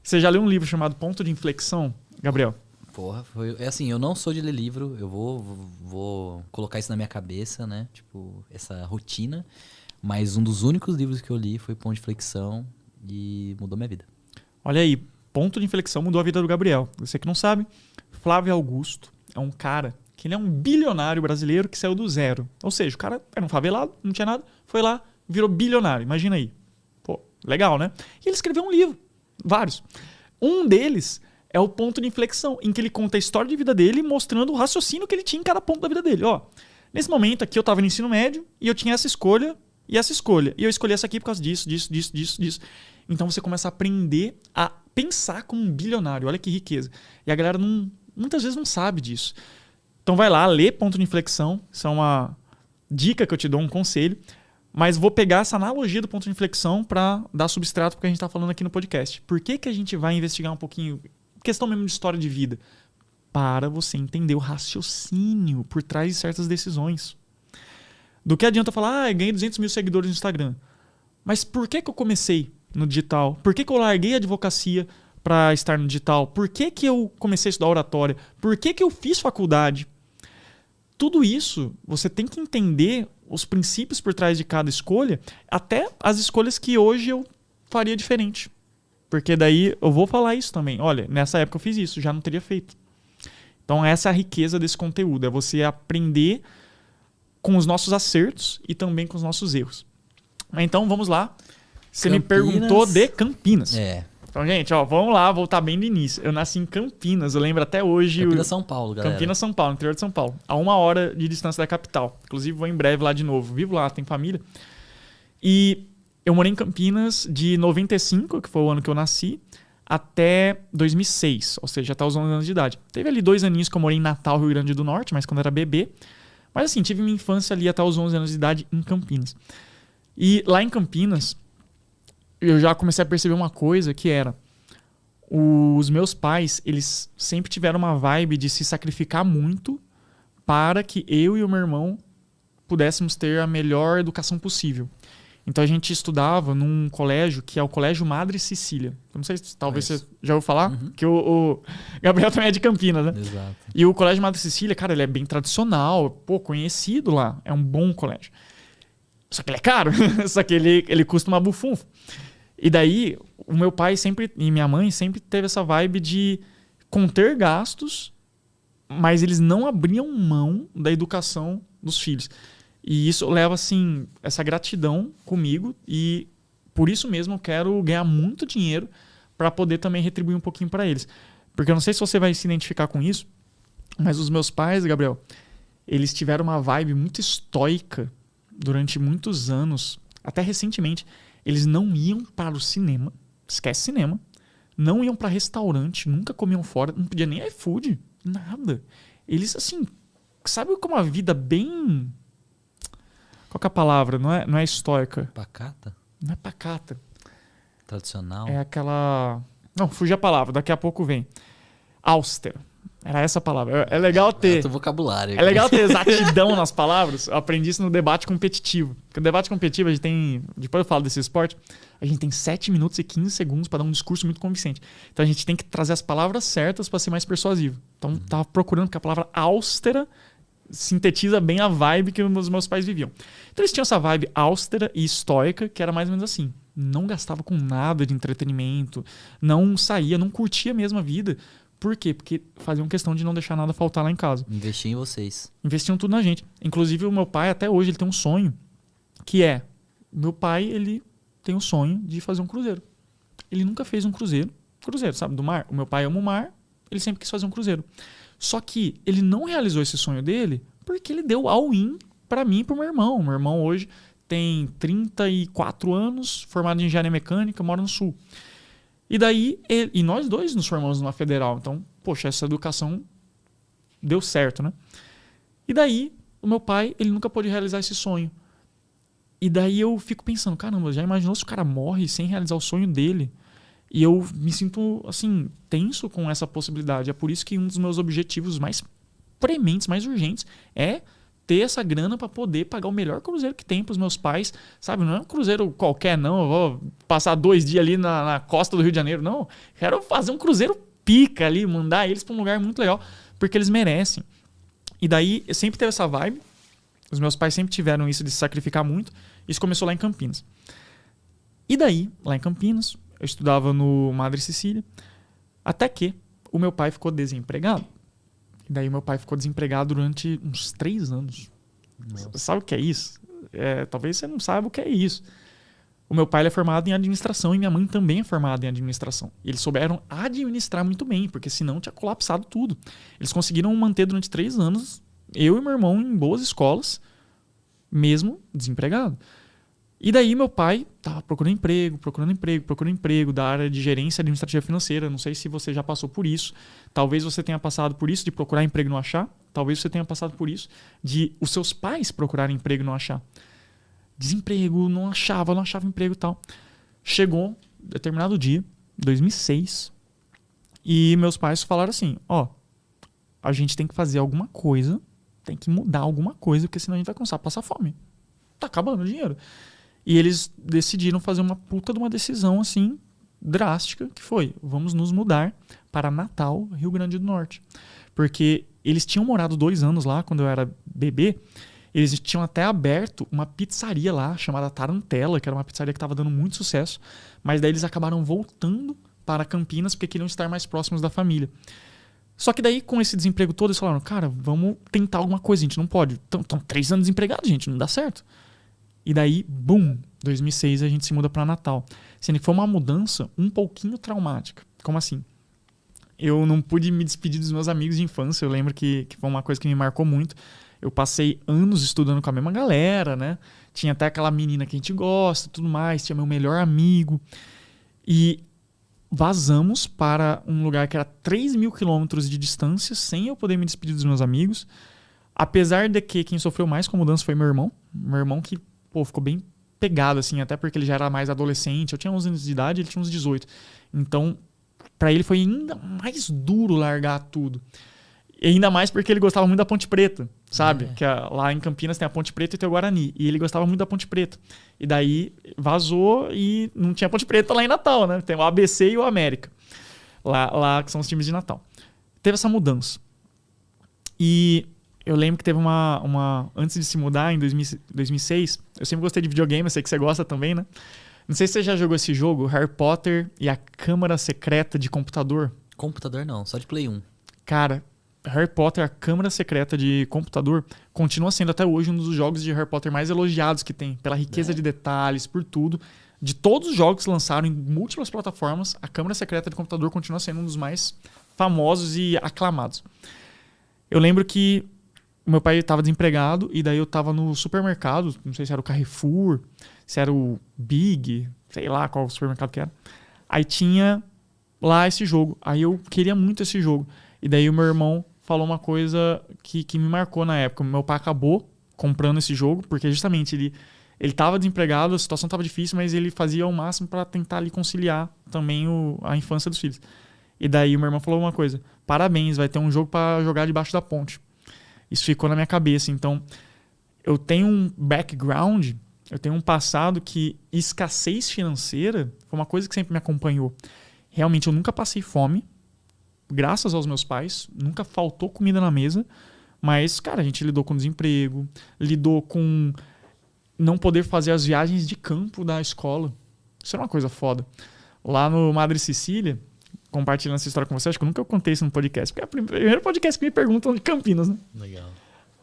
Você já leu um livro chamado Ponto de Inflexão, Gabriel? Porra, é assim, eu não sou de ler livro, eu vou colocar isso na minha cabeça, né? Tipo, essa rotina. Mas um dos únicos livros que eu li foi Ponto de Inflexão e mudou minha vida. Olha aí, Ponto de Inflexão mudou a vida do Gabriel. Você que não sabe, Flávio Augusto é um cara que ele é um bilionário brasileiro que saiu do zero. Ou seja, o cara era um favelado, não tinha nada, foi lá, virou bilionário. Imagina aí. Pô, legal, né? E ele escreveu um livro, vários. Um deles é o Ponto de Inflexão, em que ele conta a história de vida dele, mostrando o raciocínio que ele tinha em cada ponto da vida dele. Ó, nesse momento aqui eu estava no ensino médio e eu tinha essa escolha e essa escolha. E eu escolhi essa aqui por causa disso. Então você começa a aprender a pensar como um bilionário. Olha que riqueza. E a galera muitas vezes não sabe disso. Então vai lá, lê Ponto de Inflexão. Isso é uma dica que eu te dou, um conselho. Mas vou pegar essa analogia do ponto de inflexão para dar substrato para o que a gente está falando aqui no podcast. Por que a gente vai investigar um pouquinho, questão mesmo de história de vida? Para você entender o raciocínio por trás de certas decisões. Do que adianta falar, ganhei 200 mil seguidores no Instagram. Mas por que eu comecei no digital? Por que eu larguei a advocacia para estar no digital? Por que eu comecei a estudar oratória? Por que eu fiz faculdade? Tudo isso, você tem que entender os princípios por trás de cada escolha, até as escolhas que hoje eu faria diferente. Porque daí eu vou falar isso também. Olha, nessa época eu fiz isso, já não teria feito. Então essa é a riqueza desse conteúdo, é você aprender com os nossos acertos e também com os nossos erros. Então vamos lá. Você me perguntou de Campinas. É. Então, gente, ó, vamos lá, voltar bem do início. Eu nasci em Campinas, eu lembro até hoje. Campinas, São Paulo, galera. Campinas, São Paulo, interior de São Paulo. A 1 hora de distância da capital. Inclusive, vou em breve lá de novo. Vivo lá, tenho família. E eu morei em Campinas de 95, que foi o ano que eu nasci, até 2006. Ou seja, até os 11 anos de idade. Teve ali 2 aninhos que eu morei em Natal, Rio Grande do Norte, mas quando eu era bebê. Mas assim, tive minha infância ali até os 11 anos de idade em Campinas. E lá em Campinas, eu já comecei a perceber uma coisa que era... Os meus pais, eles sempre tiveram uma vibe de se sacrificar muito para que eu e o meu irmão pudéssemos ter a melhor educação possível. Então a gente estudava num colégio que é o Colégio Madre Cecília. Eu não sei se talvez você já ouviu falar, que o Gabriel também é de Campinas, né? Exato. E o Colégio Madre Cecília, cara, ele é bem tradicional, pô, conhecido lá. É um bom colégio. Só que ele é caro, só que ele custa uma bufunfa. E daí, o meu pai sempre, e minha mãe sempre teve essa vibe de conter gastos, mas eles não abriam mão da educação dos filhos. E isso leva, assim, essa gratidão comigo e por isso mesmo eu quero ganhar muito dinheiro para poder também retribuir um pouquinho para eles. Porque eu não sei se você vai se identificar com isso, mas os meus pais, Gabriel, eles tiveram uma vibe muito estoica durante muitos anos, até recentemente. Eles não iam para o cinema, esquece cinema, não iam para restaurante, nunca comiam fora, não podia nem iFood, nada. Eles, assim, sabe como a vida bem... Qual que é a palavra? Não é estoica. Pacata? Não é pacata. Tradicional? É aquela... Não, fugi a palavra, daqui a pouco vem. Austera. Era essa a palavra. É legal ter... vocabulário aqui. É legal ter exatidão nas palavras. Eu aprendi isso no debate competitivo. Porque no debate competitivo a gente tem... Depois eu falo desse esporte. A gente tem 7 minutos e 15 segundos para dar um discurso muito convincente. Então a gente tem que trazer as palavras certas para ser mais persuasivo. Então tava procurando, porque a palavra austera sintetiza bem a vibe que os meus pais viviam. Então eles tinham essa vibe austera e estoica, que era mais ou menos assim. Não gastava com nada de entretenimento. Não saía, não curtia mesmo a vida. Por quê? Porque faziam questão de não deixar nada faltar lá em casa. Investir em vocês. Investiam tudo na gente. Inclusive, o meu pai, até hoje, ele tem um sonho, que é... Meu pai, ele tem um sonho de fazer um cruzeiro. Ele nunca fez um cruzeiro. Cruzeiro, sabe? Do mar. O meu pai ama o mar, ele sempre quis fazer um cruzeiro. Só que ele não realizou esse sonho dele porque ele deu all-in pra mim e pro meu irmão. O meu irmão hoje tem 34 anos, formado em engenharia mecânica, mora no Sul. E daí, e nós dois nos formamos numa federal. Então, poxa, essa educação deu certo, né? E daí, o meu pai, ele nunca pôde realizar esse sonho. E daí eu fico pensando, caramba, já imaginou se o cara morre sem realizar o sonho dele? E eu me sinto, assim, tenso com essa possibilidade. É por isso que um dos meus objetivos mais prementes, mais urgentes, é ter essa grana para poder pagar o melhor cruzeiro que tem pros meus pais, sabe? Não é um cruzeiro qualquer, não. Eu vou passar 2 dias ali na costa do Rio de Janeiro, não. Quero fazer um cruzeiro pica ali, mandar eles para um lugar muito legal, porque eles merecem. E daí, sempre teve essa vibe. Os meus pais sempre tiveram isso de se sacrificar muito. Isso começou lá em Campinas. E daí, lá em Campinas, eu estudava no Madre Cecília, até que o meu pai ficou desempregado. E daí meu pai ficou desempregado durante uns 3 anos. Nossa. Sabe o que é isso? Talvez você não saiba o que é isso. O meu pai ele é formado em administração e minha mãe também é formada em administração. E eles souberam administrar muito bem, porque senão tinha colapsado tudo. Eles conseguiram manter durante 3 anos eu e meu irmão em boas escolas, mesmo desempregado. E daí meu pai tava procurando emprego da área de gerência administrativa financeira. Não sei se você já passou por isso. Talvez você tenha passado por isso de procurar emprego e não achar. Talvez você tenha passado por isso de os seus pais procurarem emprego e não achar. Desemprego, não achava emprego e tal. Chegou determinado dia, 2006, e meus pais falaram assim, a gente tem que fazer alguma coisa, tem que mudar alguma coisa, porque senão a gente vai começar a passar fome. Tá acabando o dinheiro. E eles decidiram fazer uma puta de uma decisão assim, drástica, que foi, vamos nos mudar para Natal, Rio Grande do Norte. Porque eles tinham morado 2 anos lá, quando eu era bebê, eles tinham até aberto uma pizzaria lá, chamada Tarantela, que era uma pizzaria que estava dando muito sucesso, mas daí eles acabaram voltando para Campinas, porque queriam estar mais próximos da família. Só que daí, com esse desemprego todo, eles falaram, cara, vamos tentar alguma coisa, a gente não pode. Estão 3 anos desempregados, gente, não dá certo. E daí, boom, 2006 a gente se muda para Natal. Sendo que foi uma mudança um pouquinho traumática. Como assim? Eu não pude me despedir dos meus amigos de infância. Eu lembro que foi uma coisa que me marcou muito. Eu passei anos estudando com a mesma galera, né? Tinha até aquela menina que a gente gosta, tudo mais. Tinha meu melhor amigo. E vazamos para um lugar que era 3.000 quilômetros de distância, sem eu poder me despedir dos meus amigos. Apesar de que quem sofreu mais com a mudança foi meu irmão. Meu irmão que ficou bem pegado, assim, até porque ele já era mais adolescente. Eu tinha 11 anos de idade, ele tinha uns 18. Então, pra ele foi ainda mais duro largar tudo. E ainda mais porque ele gostava muito da Ponte Preta, sabe? Que lá em Campinas tem a Ponte Preta e tem o Guarani. E ele gostava muito da Ponte Preta. E daí vazou e não tinha Ponte Preta lá em Natal, né? Tem o ABC e o América. Lá que são os times de Natal. Teve essa mudança. E eu lembro que teve uma antes de se mudar, em 2006, eu sempre gostei de videogame, eu sei que você gosta também, né? Não sei se você já jogou esse jogo, Harry Potter e a Câmara Secreta de computador. Computador não, só de Play 1. Cara, Harry Potter, a Câmara Secreta de computador, continua sendo até hoje um dos jogos de Harry Potter mais elogiados que tem, pela riqueza de detalhes, por tudo. De todos os jogos que lançaram em múltiplas plataformas, a Câmara Secreta de computador continua sendo um dos mais famosos e aclamados. Eu lembro que meu pai estava desempregado e daí eu estava no supermercado, não sei se era o Carrefour, se era o Big, sei lá qual supermercado que era. Aí tinha lá esse jogo. Aí eu queria muito esse jogo. E daí o meu irmão falou uma coisa que me marcou na época. Meu pai acabou comprando esse jogo, porque justamente ele estava desempregado, a situação estava difícil, mas ele fazia o máximo para tentar ali conciliar também a infância dos filhos. E daí o meu irmão falou uma coisa, parabéns, vai ter um jogo para jogar debaixo da ponte. Isso ficou na minha cabeça. Então, eu tenho um background, eu tenho um passado que escassez financeira foi uma coisa que sempre me acompanhou. Realmente, eu nunca passei fome, graças aos meus pais, nunca faltou comida na mesa, mas, cara, a gente lidou com desemprego, lidou com não poder fazer as viagens de campo da escola. Isso era uma coisa foda. Lá no Madre Cecília, compartilhando essa história com você, acho que eu nunca contei isso no podcast, porque é o primeiro podcast que me perguntam de Campinas, né? Legal.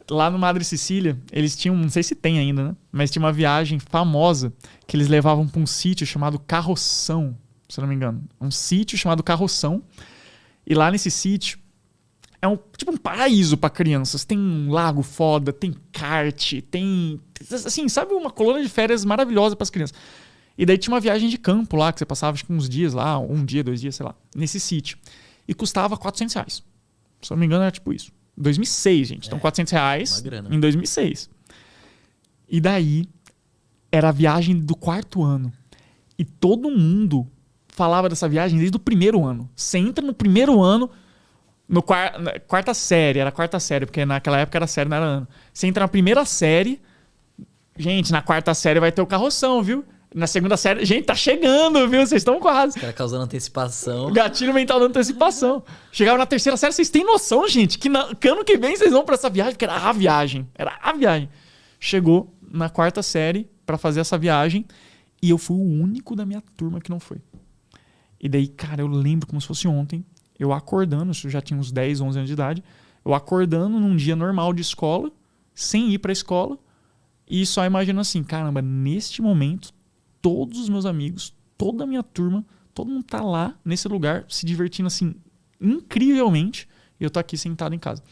Lá no Madre Cecília, eles tinham, não sei se tem ainda, né? Mas tinha uma viagem famosa que eles levavam para um sítio chamado Carroção, se eu não me engano. Um sítio chamado Carroção. E lá nesse sítio é tipo um paraíso para crianças. Tem um lago foda, tem kart, tem... assim, sabe, uma colônia de férias maravilhosa para as crianças. E daí tinha uma viagem de campo lá, que você passava acho que uns dias lá, 1 dia, 2 dias, sei lá, nesse sítio. E custava R$400. Se eu não me engano, era tipo isso. 2006, gente. Então, R$400 em 2006. E daí, era a viagem do 4º ano. E todo mundo falava dessa viagem desde o 1º ano. Você entra no 1º ano, Na quarta série, era a quarta série, porque naquela época era série, não era ano. Você entra na primeira série, gente, na quarta série vai ter o carroção, viu? Na segunda série, gente, tá chegando, viu? Vocês estão quase. Os caras causando antecipação. Gatilho mental da antecipação. Chegava na terceira série, vocês têm noção, gente, que ano que vem vocês vão pra essa viagem, porque era a viagem. Era a viagem. Chegou na quarta série pra fazer essa viagem e eu fui o único da minha turma que não foi. E daí, cara, eu lembro como se fosse ontem, eu acordando, isso já tinha uns 10, 11 anos de idade, eu acordando num dia normal de escola, sem ir pra escola, e só imaginando assim, caramba, neste momento, todos os meus amigos, toda a minha turma, todo mundo tá lá, nesse lugar, se divertindo assim, incrivelmente, e eu tô aqui sentado em casa.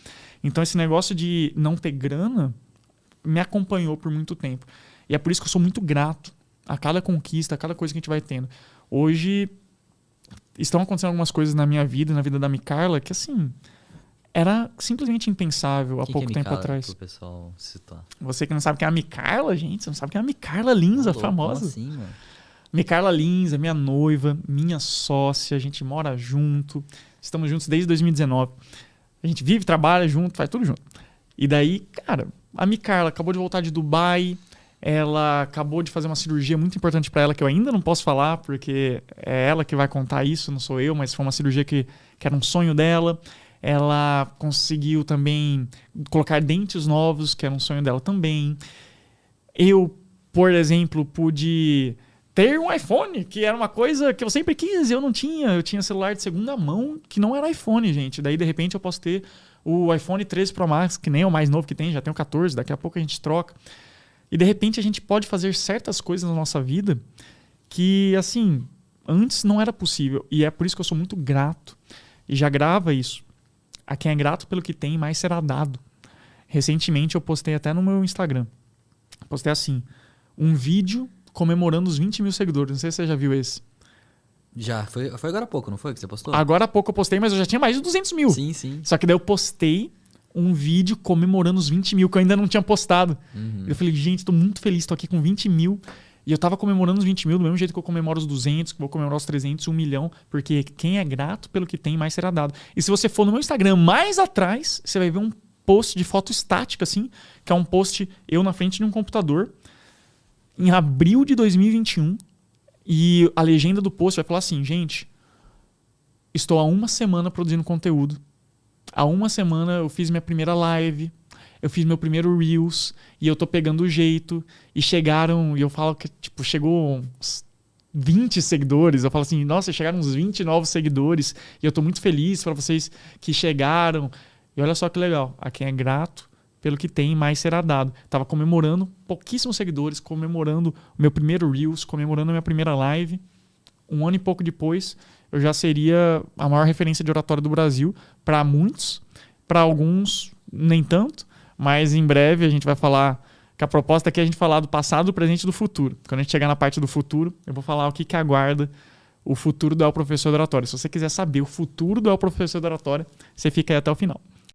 Então esse negócio de não ter grana me acompanhou por muito tempo. E é por isso que eu sou muito grato a cada conquista, a cada coisa que a gente vai tendo. Hoje estão acontecendo algumas coisas na minha vida, na vida da Micarla, que assim, era simplesmente impensável há pouco tempo atrás. Pro pessoal citar. Você que não sabe quem é a Micarla, gente, você não sabe quem é a Micarla Linza, famosa. Como assim, mano? Micarla Linza, minha noiva, minha sócia, a gente mora junto, estamos juntos desde 2019. A gente vive, trabalha junto, faz tudo junto. E daí, cara, a Micarla acabou de voltar de Dubai, ela acabou de fazer uma cirurgia muito importante para ela, que eu ainda não posso falar, porque é ela que vai contar isso, não sou eu, mas foi uma cirurgia que era um sonho dela. Ela conseguiu também colocar dentes novos, que era um sonho dela também. Eu, por exemplo, pude ter um iPhone, que era uma coisa que eu sempre quis e eu não tinha. Eu tinha celular de segunda mão, que não era iPhone, gente. Daí, de repente, eu posso ter o iPhone 13 Pro Max, que nem é o mais novo que tem, já tem o 14, daqui a pouco a gente troca. E, de repente, a gente pode fazer certas coisas na nossa vida que, assim, antes não era possível. E é por isso que eu sou muito grato. E já grava isso. A quem é grato pelo que tem, mais será dado. Recentemente eu postei até no meu Instagram. Postei assim, um vídeo comemorando os 20 mil seguidores. Não sei se você já viu esse. Já, foi agora há pouco, não foi que você postou? Agora há pouco eu postei, mas eu já tinha mais de 200 mil. Sim, sim. Só que daí eu postei um vídeo comemorando os 20 mil, que eu ainda não tinha postado. Uhum. Eu falei, gente, tô muito feliz, tô aqui com 20 mil. E eu tava comemorando os 20 mil do mesmo jeito que eu comemoro os 200, que eu vou comemorar os 300, 1 milhão. Porque quem é grato pelo que tem, mais será dado. E se você for no meu Instagram mais atrás, você vai ver um post de foto estática, assim, que é um post eu na frente de um computador, em abril de 2021. E a legenda do post vai falar assim, gente, estou há uma semana produzindo conteúdo. Há uma semana eu fiz minha primeira live, eu fiz meu primeiro Reels e eu tô pegando o jeito. E chegaram, e eu falo que tipo, chegou uns 20 seguidores. Eu falo assim, nossa, chegaram uns 20 novos seguidores e eu tô muito feliz para vocês que chegaram. E olha só que legal, a quem é grato pelo que tem, mais será dado. Tava comemorando pouquíssimos seguidores, comemorando o meu primeiro Reels, comemorando a minha primeira live. Um ano e pouco depois, eu já seria a maior referência de oratória do Brasil para muitos, para alguns nem tanto, mas em breve a gente vai falar que a proposta aqui é a gente falar do passado, do presente e do futuro. Quando a gente chegar na parte do futuro, eu vou falar o que aguarda o futuro do El Professor da Oratória. Se você quiser saber o futuro do El Professor da Oratória, você fica aí até o final.